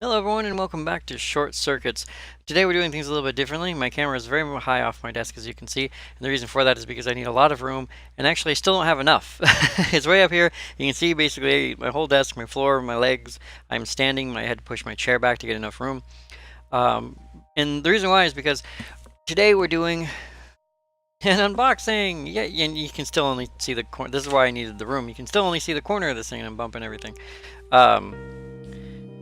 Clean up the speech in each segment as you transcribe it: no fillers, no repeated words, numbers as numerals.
Hello everyone and welcome back to Short Circuits. Today we're doing things a little bit differently. My camera is very high off my desk, as you can see, and the reason for that is because I need a lot of room, and actually I still don't have enough. It's way up here. You can see basically my whole desk, my floor, my legs. I'm standing. I had to push my chair back to get enough room. And the reason why is because today we're doing an unboxing. Yeah, and you can still only see the corner. This is why I needed the room. You can still only see the corner of this thing, and I'm bumping everything.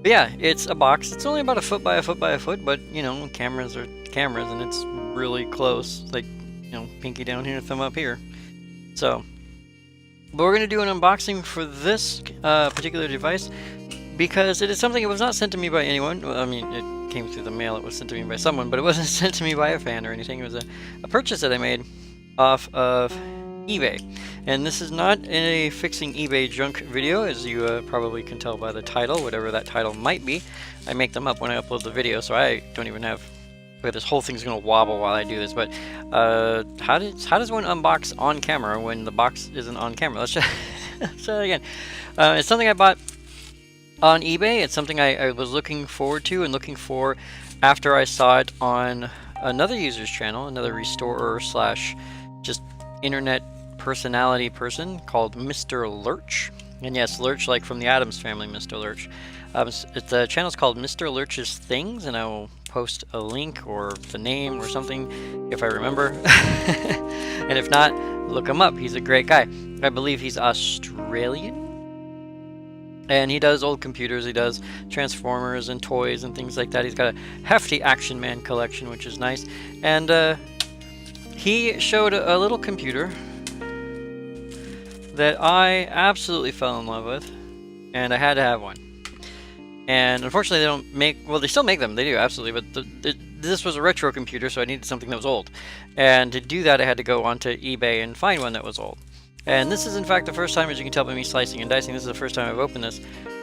But yeah, it's a box. It's only about a foot by a foot by a foot, but you know, cameras are cameras, and it's really close. Like, you know, pinky down here, thumb up here. So, but we're gonna do an unboxing for this particular device because it is something that was not sent to me by anyone. Well, I mean, it came through the mail. It was sent to me by someone, but it wasn't sent to me by a fan or anything. It was a purchase that I made off of eBay. And this is not a fixing eBay junk video, as you probably can tell by the title, whatever that title might be. I make them up when I upload the video, so I don't even have... But this whole thing's gonna wobble while I do this, but how does one unbox on camera when the box isn't on camera? Let's try that again. It's something I bought on eBay. It's something I was looking forward to and looking for after I saw it on another user's channel, another restorer slash just internet personality person called Mr. Lurch. And yes, Lurch like from the Addams Family, Mr. Lurch. The channel's called Mr. Lurch's Things, and I will post a link or the name or something if I remember. And if not, look him up. He's a great guy. I believe he's Australian. And he does old computers, he does Transformers and toys and things like that. He's got a hefty Action Man collection, which is nice. And he showed a little computer that I absolutely fell in love with, and I had to have one. And unfortunately they don't make, well, they still make them, they do, absolutely, but this was a retro computer, so I needed something that was old. And to do that I had to go onto eBay and find one that was old. And this is in fact the first time, as you can tell by me slicing and dicing, this is the first time I've opened this.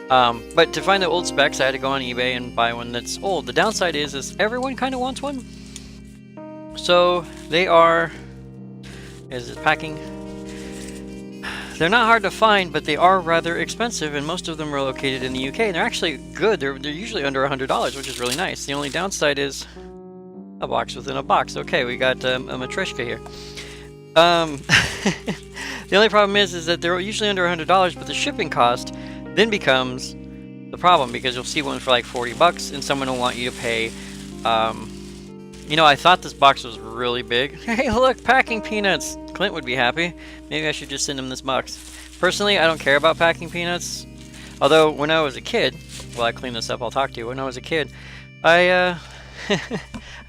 But to find the old specs I had to go on eBay and buy one that's old. The downside is everyone kind of wants one. So they are, is it packing? They're not hard to find, but they are rather expensive, and most of them are located in the UK, and they're actually good. They're usually under $100, which is really nice. The only downside is a box within a box. Okay, we got a Matryoshka here. The only problem is that they're usually under $100, but the shipping cost then becomes the problem, because you'll see one for like 40 bucks, and someone will want you to pay. You know, I thought this box was really big. Hey, look, packing peanuts. Clint would be happy. Maybe I should just send him this box. Personally, I don't care about packing peanuts. Although, when I was a kid, while I clean this up, I'll talk to you. When I was a kid, I I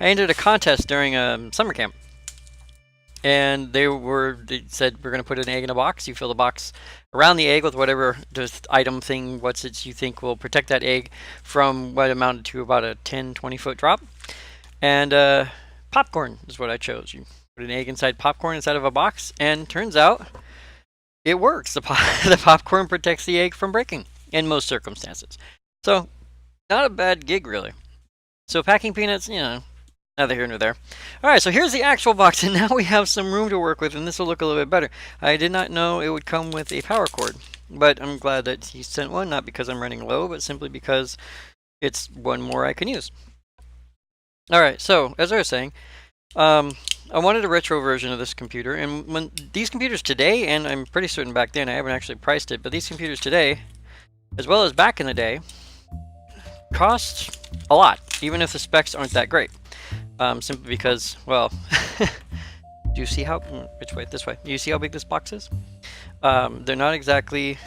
entered a contest during a summer camp. And they said, we're going to put an egg in a box. You fill the box around the egg with whatever just item thing, what's it you think will protect that egg from what amounted to about a 10-20 foot drop. And popcorn is what I chose. You put an egg inside popcorn inside of a box, and turns out it works. The popcorn protects the egg from breaking in most circumstances. So, not a bad gig, really. So, packing peanuts, you know, neither here nor there. Alright, so here's the actual box, and now we have some room to work with, and this will look a little bit better. I did not know it would come with a power cord, but I'm glad that he sent one, not because I'm running low, but simply because it's one more I can use. Alright, so, as I was saying, I wanted a retro version of this computer, and when these computers today, and I'm pretty certain back then, I haven't actually priced it, but these computers today, as well as back in the day, cost a lot, even if the specs aren't that great. Simply because, well, do you see how, which way, this way, do you see how big this box is? They're not exactly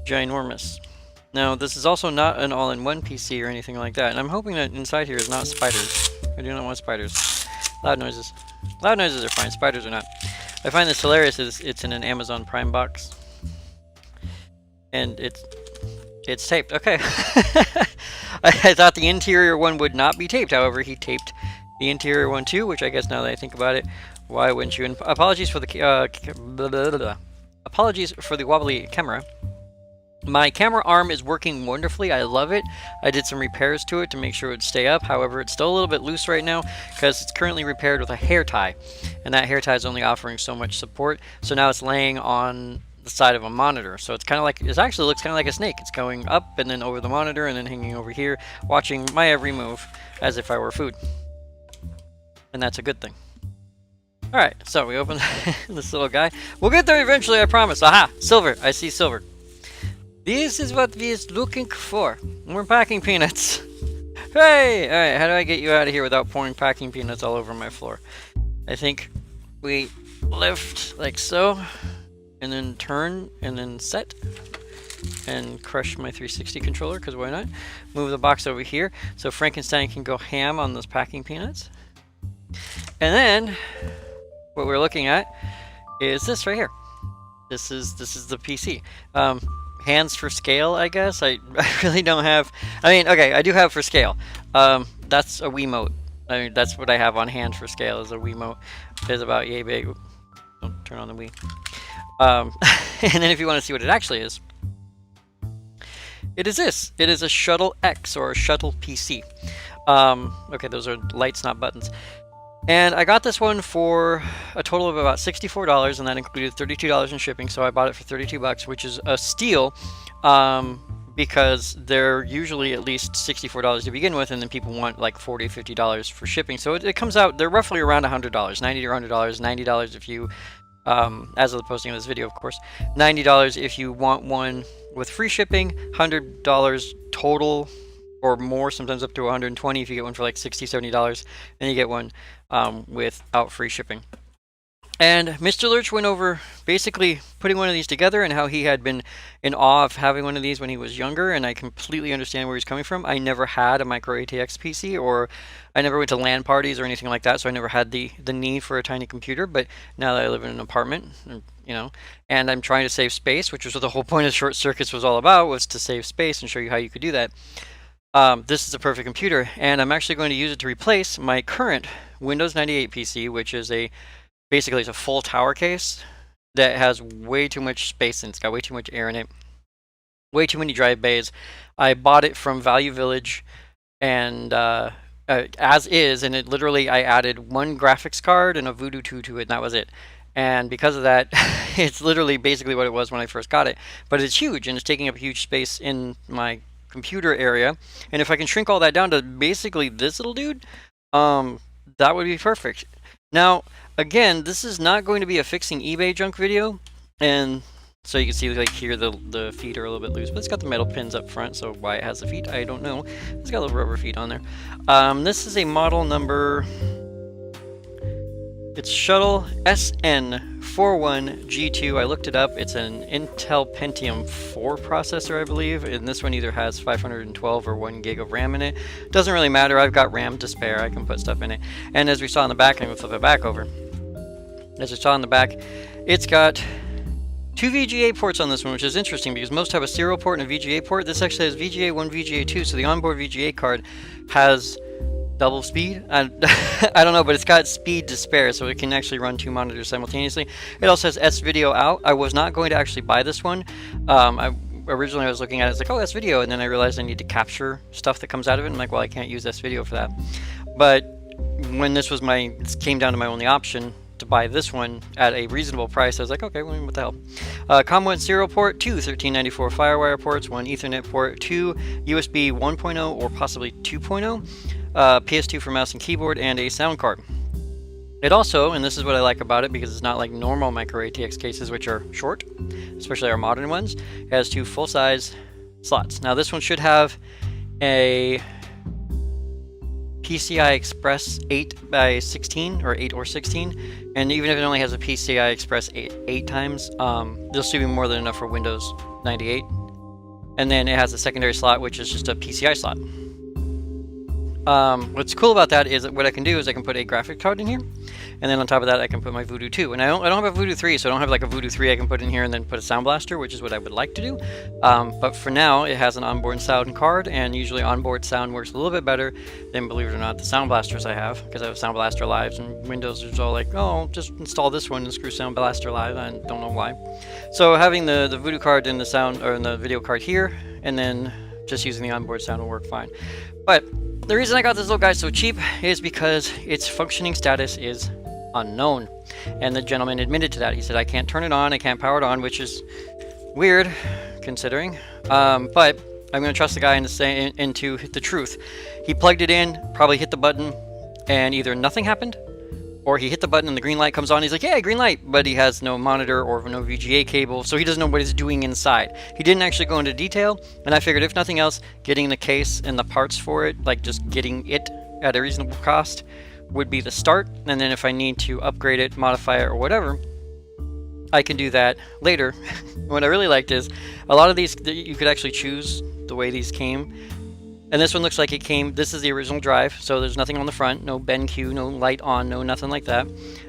ginormous. Now, this is also not an all-in-one PC or anything like that, and I'm hoping that inside here is not spiders. I do not want spiders. Loud noises. Loud noises are fine, spiders are not. I find this hilarious is it's in an Amazon Prime box. And it's taped. Okay. I thought the interior one would not be taped, however, he taped the interior one too, which I guess now that I think about it, why wouldn't you? And apologies for the apologies for the wobbly camera. My camera arm is working wonderfully. I love it. I did some repairs to it to make sure it would stay up. However, it's still a little bit loose right now because it's currently repaired with a hair tie. And that hair tie is only offering so much support. So now it's laying on the side of a monitor. So it's kind of like, it actually looks kind of like a snake. It's going up and then over the monitor and then hanging over here, watching my every move as if I were food. And that's a good thing. Alright, so we open this little guy. We'll get there eventually, I promise. Aha! Silver! I see silver. This is what we is looking for. More packing peanuts. Hey! Alright, how do I get you out of here without pouring packing peanuts all over my floor? I think we lift like so, and then turn, and then set, and crush my 360 controller, because why not? Move the box over here, so Frankenstein can go ham on those packing peanuts. And then, what we're looking at is this right here. This is the PC. Hands for scale, I guess. I really don't have. I mean, okay, I do have for scale. That's a Wiimote. I mean, that's what I have on hand for scale is a Wiimote. It's about yay big. Don't turn on the Wii. And then if you want to see what it actually is, it is this. It is a Shuttle X or a Shuttle PC. Okay, those are lights, not buttons. And I got this one for a total of about $64, and that included $32 in shipping, so I bought it for 32 bucks, which is a steal, because they're usually at least $64 to begin with, and then people want like $40, $50 for shipping. So it comes out, they're roughly around $100, $90 or $100, $90 if you, as of the posting of this video, of course, $90 if you want one with free shipping, $100 total or more, sometimes up to $120 if you get one for like $60, $70, then you get one without free shipping. And Mr. Lurch went over basically putting one of these together and how he had been in awe of having one of these when he was younger, and I completely understand where he's coming from. I never had a micro ATX PC, or I never went to LAN parties or anything like that, so I never had the need for a tiny computer. But now that I live in an apartment, you know, and I'm trying to save space, which was what the whole point of Short Circuits was all about, was to save space and show you how you could do that. This is a perfect computer, and I'm actually going to use it to replace my current Windows 98 PC, which is basically it's a full tower case that has way too much space and it's got way too much air in it, way too many drive bays. I bought it from Value Village, and as is, and it literally, I added one graphics card and a Voodoo 2 to it, and that was it. And because of that, it's literally basically what it was when I first got it. But it's huge, and it's taking up a huge space in my computer area, and if I can shrink all that down to basically this little dude, that would be perfect. Now again, this is not going to be a fixing eBay junk video, and so you can see like here the feet are a little bit loose, but it's got the metal pins up front, so why it has the feet I don't know. It's got little rubber feet on there. This is a model number, it's Shuttle SN41G2. I looked it up. It's an Intel Pentium 4 processor, I believe, and this one either has 512 or 1 gig of RAM in it. Doesn't really matter. I've got RAM to spare. I can put stuff in it. And as we saw in the back, I'm going to flip it back over. As we saw in the back, it's got 2 VGA ports on this one, which is interesting because most have a serial port and a VGA port. This actually has VGA 1, VGA 2, so the onboard VGA card has double speed. I don't know, but it's got speed to spare, so it can actually run 2 monitors simultaneously. It also has S-Video out. I was not going to actually buy this one. Originally I was looking at it, it's like, oh, S-Video, and then I realized I need to capture stuff that comes out of it. I'm like, well, I can't use S-Video for that. But when this came down to my only option to buy this one at a reasonable price, I was like, okay, well, what the hell. COM1 serial port, 2 1394 FireWire ports, 1 Ethernet port, 2 USB 1.0 or possibly 2.0. PS2 for mouse and keyboard, and a sound card. It also, and this is what I like about it because it's not like normal micro ATX cases, which are short, especially our modern ones, it has 2 full-size slots. Now this one should have a PCI Express 8x16 or 8 or 16, and even if it only has a PCI Express 8 times, there'll still be more than enough for Windows 98. And then it has a secondary slot, which is just a PCI slot. What's cool about that is that what I can do is I can put a graphic card in here, and then on top of that I can put my Voodoo 2. And I don't have a Voodoo 3, so I don't have like a Voodoo 3 I can put in here and then put a Sound Blaster, which is what I would like to do. But for now, it has an onboard sound card, and usually onboard sound works a little bit better than, believe it or not, the Sound Blasters I have, because I have Sound Blaster Lives, and Windows is all like, oh, just install this one and screw Sound Blaster Live. I don't know why. So having the Voodoo card and the sound or in the video card here, and then just using the onboard sound will work fine. But the reason I got this little guy so cheap is because its functioning status is unknown. And the gentleman admitted to that. He said, I can't turn it on, I can't power it on, which is weird considering. But I'm going to trust the guy into the truth. He plugged it in, probably hit the button, and either nothing happened, or he hit the button and the green light comes on. He's like, yeah, green light, but he has no monitor or no VGA cable, so he doesn't know what he's doing inside. He didn't actually go into detail, and I figured if nothing else, getting the case and the parts for it, like just getting it at a reasonable cost, would be the start. And then if I need to upgrade it, modify it, or whatever, I can do that later. What I really liked is a lot of these, you could actually choose the way these came. And this one looks like it came, this is the original drive, so there's nothing on the front, no BenQ, no light on, no nothing like that.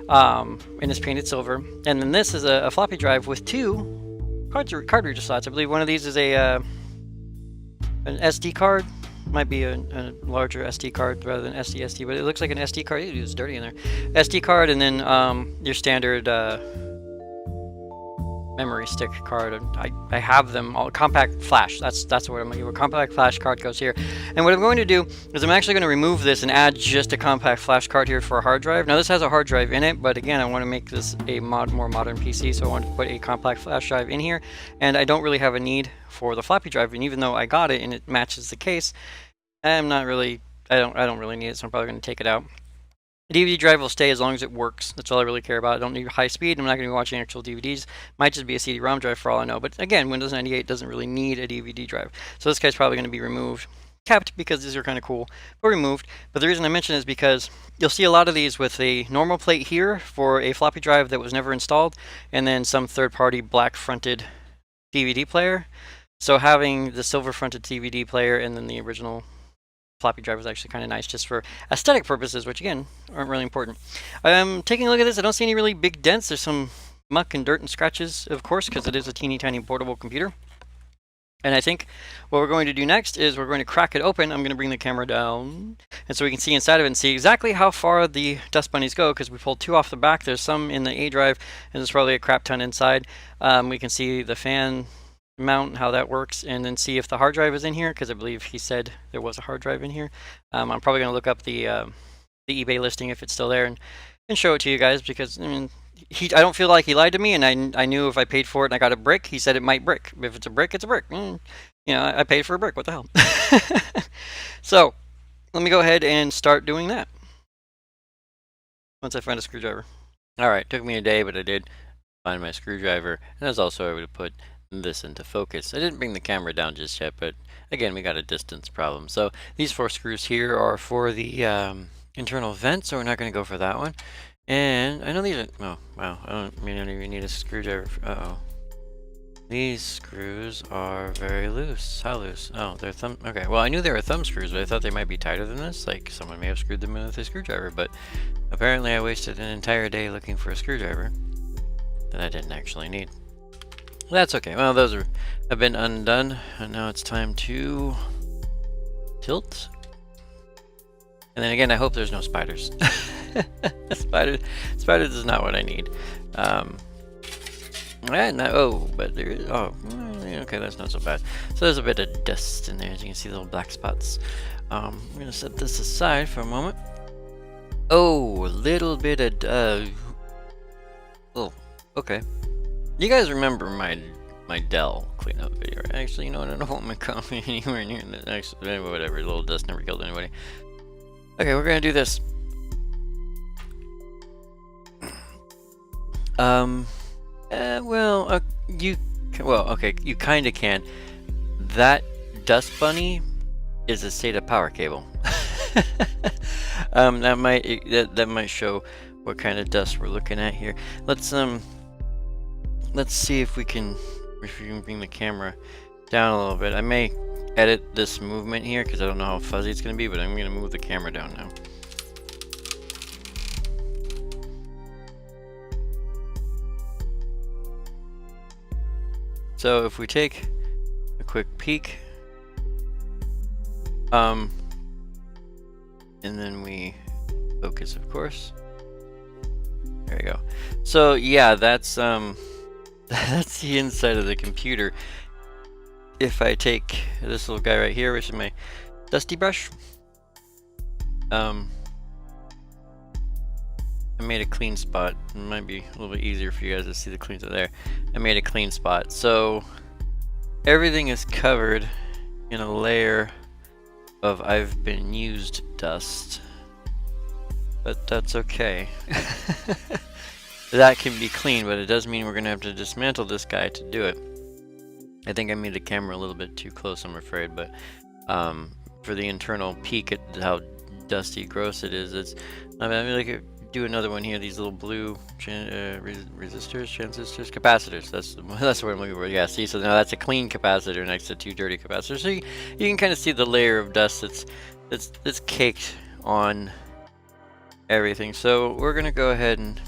And it's painted silver. And then this is a floppy drive with 2 card reader slots. I believe one of these is an SD card. Might be a larger SD card rather than SD, but it looks like an SD card. Ew, it's dirty in there. SD card, and then your standard memory stick card. I have them all. Compact flash. That's what I'm looking for. Compact flash card goes here. And what I'm going to do is I'm actually going to remove this and add just a compact flash card here for a hard drive. Now this has a hard drive in it, but again, I want to make this a more modern PC, so I want to put a compact flash drive in here. And I don't really have a need for the floppy drive, and even though I got it and it matches the case, I don't really need it, so I'm probably going to take it out. The DVD drive will stay as long as it works. That's all I really care about. I don't need high speed. I'm not going to be watching actual DVDs. Might just be a CD-ROM drive for all I know. But again, Windows 98 doesn't really need a DVD drive. So this guy's probably going to be removed. Kept because these are kind of cool, but removed. But the reason I mention it is because you'll see a lot of these with a normal plate here for a floppy drive that was never installed, and then some third-party black-fronted DVD player. So having the silver-fronted DVD player and then the original floppy drive was actually kind of nice just for aesthetic purposes, which again aren't really important. Taking a look at this, I don't see any really big dents. There's some muck and dirt and scratches, of course, because it is a teeny tiny portable computer. And I think what we're going to do next is we're going to crack it open. I'm going to bring the camera down, and so we can see inside of it and see exactly how far the dust bunnies go, because we pulled 2 off the back. There's some in the A drive, and there's probably a crap ton inside. We can see the fan mount, how that works, and then see if the hard drive is in here, because I believe he said there was a hard drive in here. I'm probably going to look up the eBay listing if it's still there and show it to you guys, because I mean, I don't feel like he lied to me, and I knew if I paid for it and I got a brick, he said it might brick. If it's a brick, it's a brick. You know, I paid for a brick. What the hell? So let me go ahead and start doing that once I find a screwdriver. All right, took me a day, but I did find my screwdriver, and I was also able to put this into focus. I didn't bring the camera down just yet, but again, we got a distance problem. So these 4 screws here are for the internal vent, so we're not going to go for that one. And I know these are, oh wow, I don't even need a screwdriver. Uh-oh. These screws are very loose. How loose? Oh, they're thumb, okay, well I knew they were thumb screws, but I thought they might be tighter than this, like someone may have screwed them in with a screwdriver, but apparently I wasted an entire day looking for a screwdriver that I didn't actually need. That's okay. Well, those have been undone, and now it's time to tilt. And then again, I hope there's no spiders. Spiders is not what I need. But there is. Oh, okay, that's not so bad. So there's a bit of dust in there, as you can see, little black spots. I'm gonna set this aside for a moment. Oh, a little bit of. Oh, okay. You guys remember my Dell cleanup video, right? Actually, you know what? I don't want my coffee anywhere near this. Actually, whatever. A little dust never killed anybody. Okay, we're gonna do this. Okay, you kind of can. That dust bunny is a SATA power cable. That might show what kind of dust we're looking at here. Let's see if we can bring the camera down a little bit. I may edit this movement here because I don't know how fuzzy it's going to be, but I'm going to move the camera down now. So if we take a quick peek, and then we focus, of course. There we go. So yeah, that's that's the inside of the computer. If I take this little guy right here, which is my dusty brush, I made a clean spot. It might be a little bit easier for you guys to see the cleans are there. I made a clean spot. So everything is covered in a layer of I've been used dust. But that's okay. That can be clean, but it does mean we're gonna have to dismantle this guy to do it. I think I made the camera a little bit too close, I'm afraid, but for the internal peek at how dusty, gross it is, I mean, like, do another one here. These little blue resistors, transistors, capacitors. That's what I'm looking for. Yeah, see, so now that's a clean capacitor next to two dirty capacitors. So you can kind of see the layer of dust that's caked on everything. So we're gonna go ahead and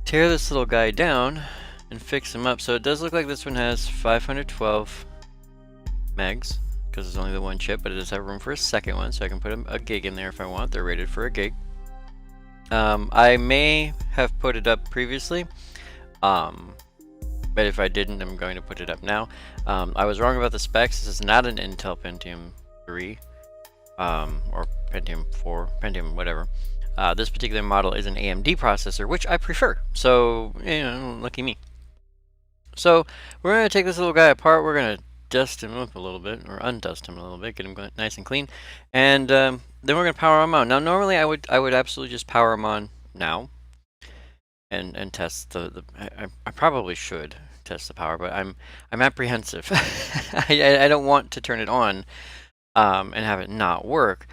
tear this little guy down and fix him up. So it does look like this one has 512 megs, because it's only the one chip, but it does have room for a second one, so I can put a gig in there if I want. They're rated for a gig. I may have put it up previously, but if I didn't, I'm going to put it up now. I was wrong about the specs. This is not an Intel Pentium 3, or Pentium 4, Pentium whatever. This particular model is an AMD processor, which I prefer, so, you know, lucky me. So we're going to take this little guy apart. We're going to dust him up a little bit, or undust him a little bit, get him nice and clean, and then we're going to power him on. Now normally I would absolutely just power him on now and test I probably should test the power, but I'm apprehensive. I don't want to turn it on and have it not work,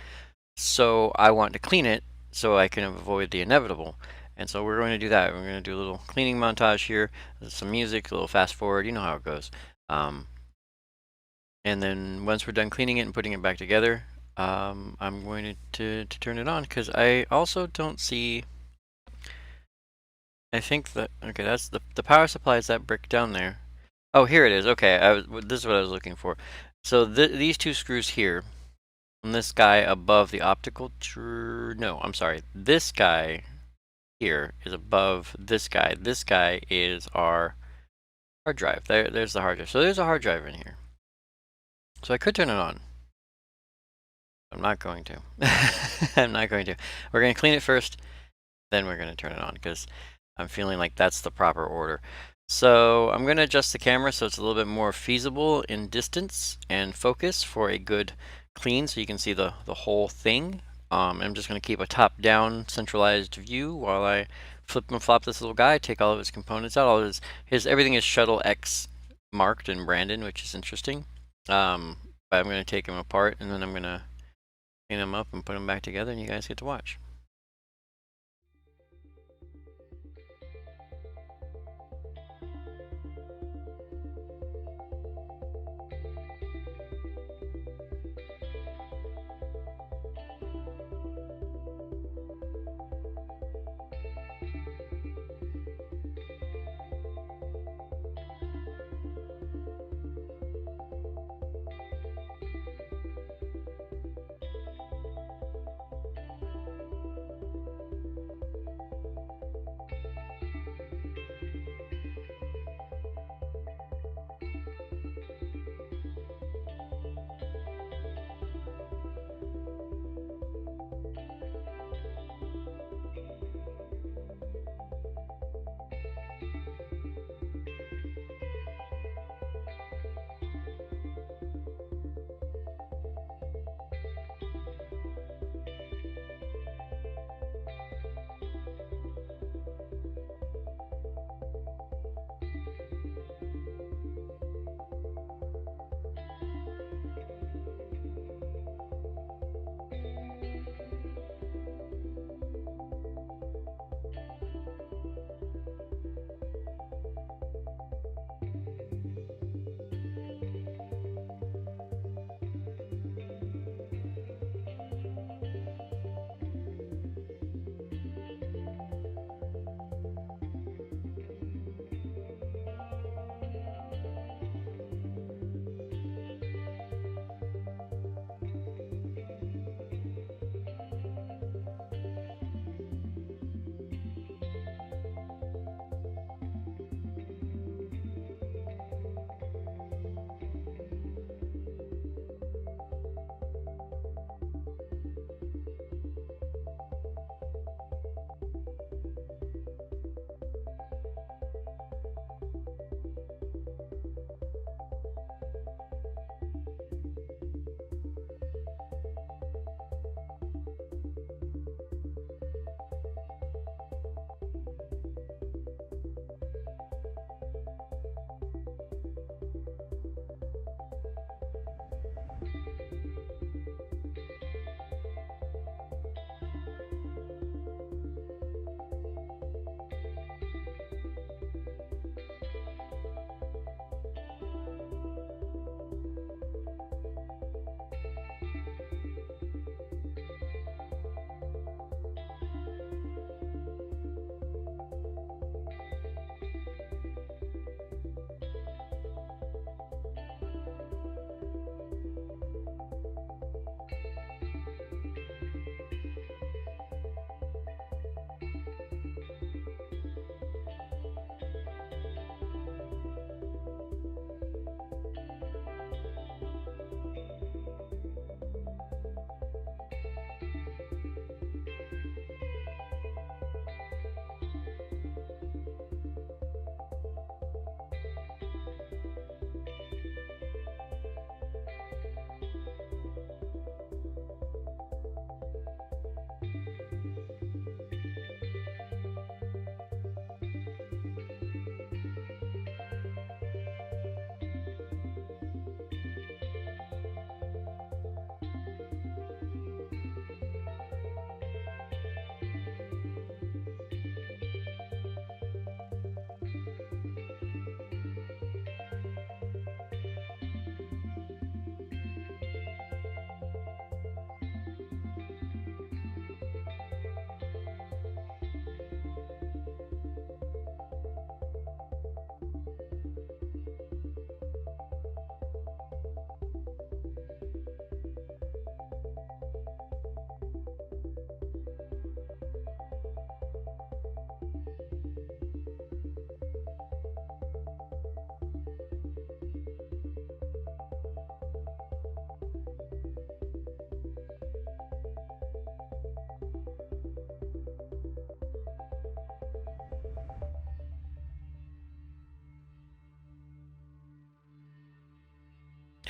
so I want to clean it so I can avoid the inevitable. And so we're going to do that. We're going to do a little cleaning montage here, some music, a little fast forward, you know how it goes. And then once we're done cleaning it and putting it back together, I'm going to turn it on, because I also don't see, I think that, okay, that's the power supply is that brick down there. Oh, here it is. Okay, this is what I was looking for. So these two screws here, and this guy above the optical, no, I'm sorry, this guy here is above this guy. This guy is our hard drive. There's the hard drive. So there's a hard drive in here. So I could turn it on. I'm not going to. I'm not going to. We're going to clean it first, then we're going to turn it on, because I'm feeling like that's the proper order. So I'm going to adjust the camera so it's a little bit more feasible in distance and focus for a good clean, so you can see the whole thing. I'm just going to keep a top-down centralized view while I flip and flop this little guy, take all of his components out. All of everything is Shuttle X marked and branded, which is interesting. But I'm going to take him apart, and then I'm going to clean them up and put them back together, and you guys get to watch.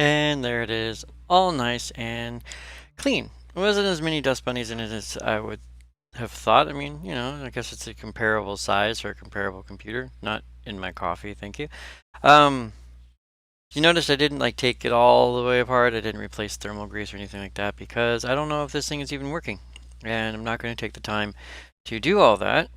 And there it is, all nice and clean. It wasn't as many dust bunnies in it as I would have thought. I mean, you know, I guess it's a comparable size for a comparable computer. Not in my coffee, thank you. You notice I didn't like take it all the way apart. I didn't replace thermal grease or anything like that because I don't know if this thing is even working. And I'm not going to take the time to do all that,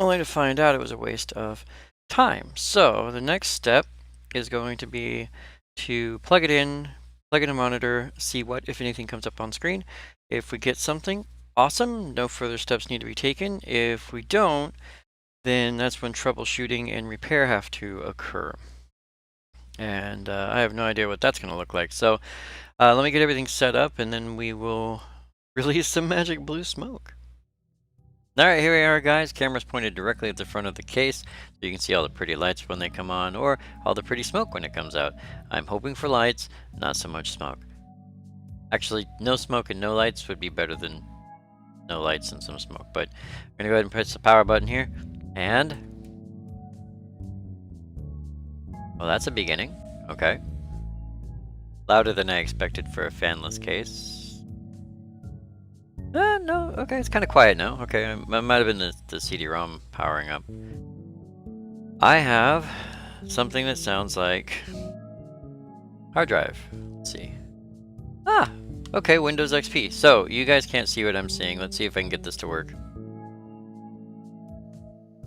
only to find out it was a waste of time. So the next step is going to be to plug it in a monitor, see what, if anything, comes up on screen. If we get something, awesome, no further steps need to be taken. If we don't, then that's when troubleshooting and repair have to occur. And I have no idea what that's going to look like. So let me get everything set up, and then we will release some magic blue smoke. Alright, here we are, guys. Camera's pointed directly at the front of the case, so you can see all the pretty lights when they come on, or all the pretty smoke when it comes out. I'm hoping for lights, not so much smoke. Actually, no smoke and no lights would be better than no lights and some smoke. But I'm going to go ahead and press the power button here, and... well, that's a beginning. Okay. Louder than I expected for a fanless case. No, okay, it's kind of quiet now. Okay, it might have been the CD-ROM powering up. I have something that sounds like hard drive. Let's see. Ah, okay, Windows XP. So, you guys can't see what I'm seeing. Let's see if I can get this to work.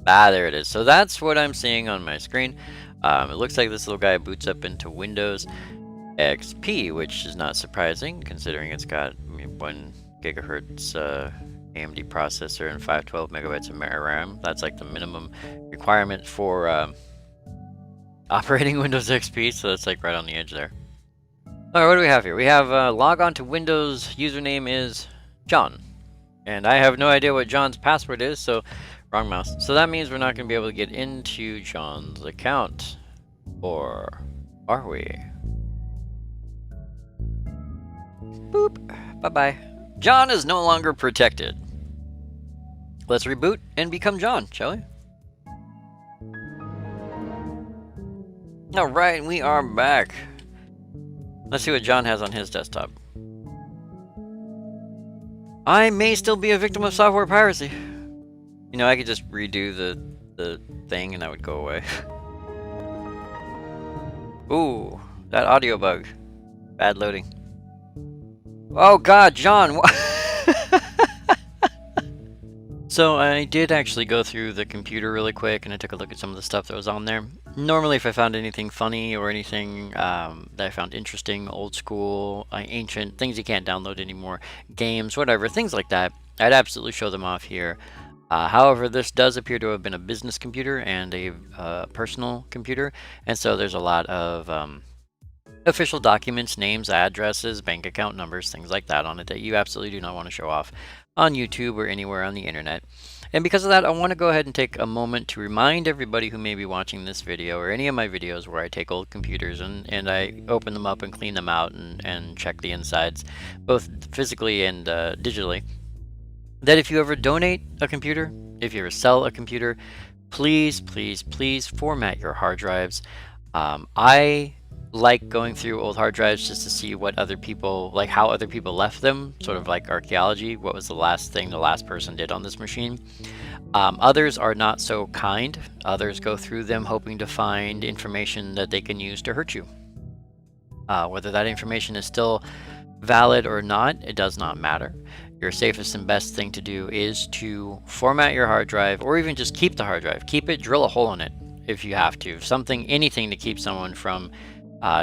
Ah, there it is. So that's what I'm seeing on my screen. It looks like this little guy boots up into Windows XP, which is not surprising considering it's got 1 gigahertz AMD processor and 512 megabytes of RAM. That's like the minimum requirement for operating Windows XP, so that's like right on the edge there. Alright, what do we have here? We have log on to Windows, username is John. And I have no idea what John's password is, so wrong mouse. So that means we're not going to be able to get into John's account. Or are we? Boop. Bye-bye. John is no longer protected. Let's reboot and become John, shall we? Alright, we are back. Let's see what John has on his desktop. I may still be a victim of software piracy. You know, I could just redo the thing and that would go away. Ooh, that audio bug. Bad loading. Oh god, John! So I did actually go through the computer really quick and I took a look at some of the stuff that was on there. Normally if I found anything funny or anything that I found interesting, old school, ancient, things you can't download anymore, games, whatever, things like that, I'd absolutely show them off here. However, this does appear to have been a business computer and a personal computer, and so there's a lot of official documents, names, addresses, bank account numbers, things like that on it that you absolutely do not want to show off on YouTube or anywhere on the internet. And because of that, I want to go ahead and take a moment to remind everybody who may be watching this video or any of my videos where I take old computers and I open them up and clean them out and check the insides, both physically and digitally, that if you ever donate a computer, if you ever sell a computer, please, please, please format your hard drives. I like going through old hard drives just to see what other people, like how other people left them, sort of like archaeology. What was the last thing the last person did on this machine? Others are not so kind. Others go through them hoping to find information that they can use to hurt you. Whether that information is still valid or not, it does not matter. Your safest and best thing to do is to format your hard drive, or even just keep the hard drive. Keep it, drill a hole in it if you have to. Anything to keep someone from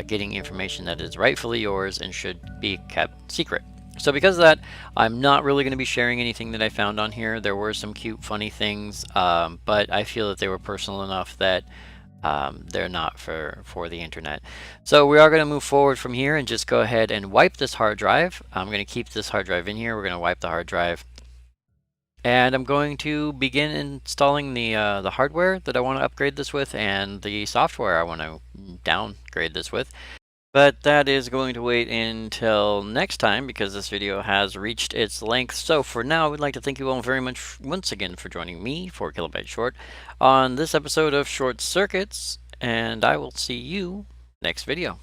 getting information that is rightfully yours and should be kept secret. So because of that, I'm not really going to be sharing anything that I found on here. There were some cute, funny things, but I feel that they were personal enough that they're not for the internet. So we are going to move forward from here and just go ahead and wipe this hard drive. I'm going to keep this hard drive in here. We're going to wipe the hard drive. And I'm going to begin installing the hardware that I want to upgrade this with and the software I want to downgrade this with. But that is going to wait until next time because this video has reached its length. So for now, we'd like to thank you all very much once again for joining me, 4KB Short, on this episode of Short Circuits. And I will see you next video.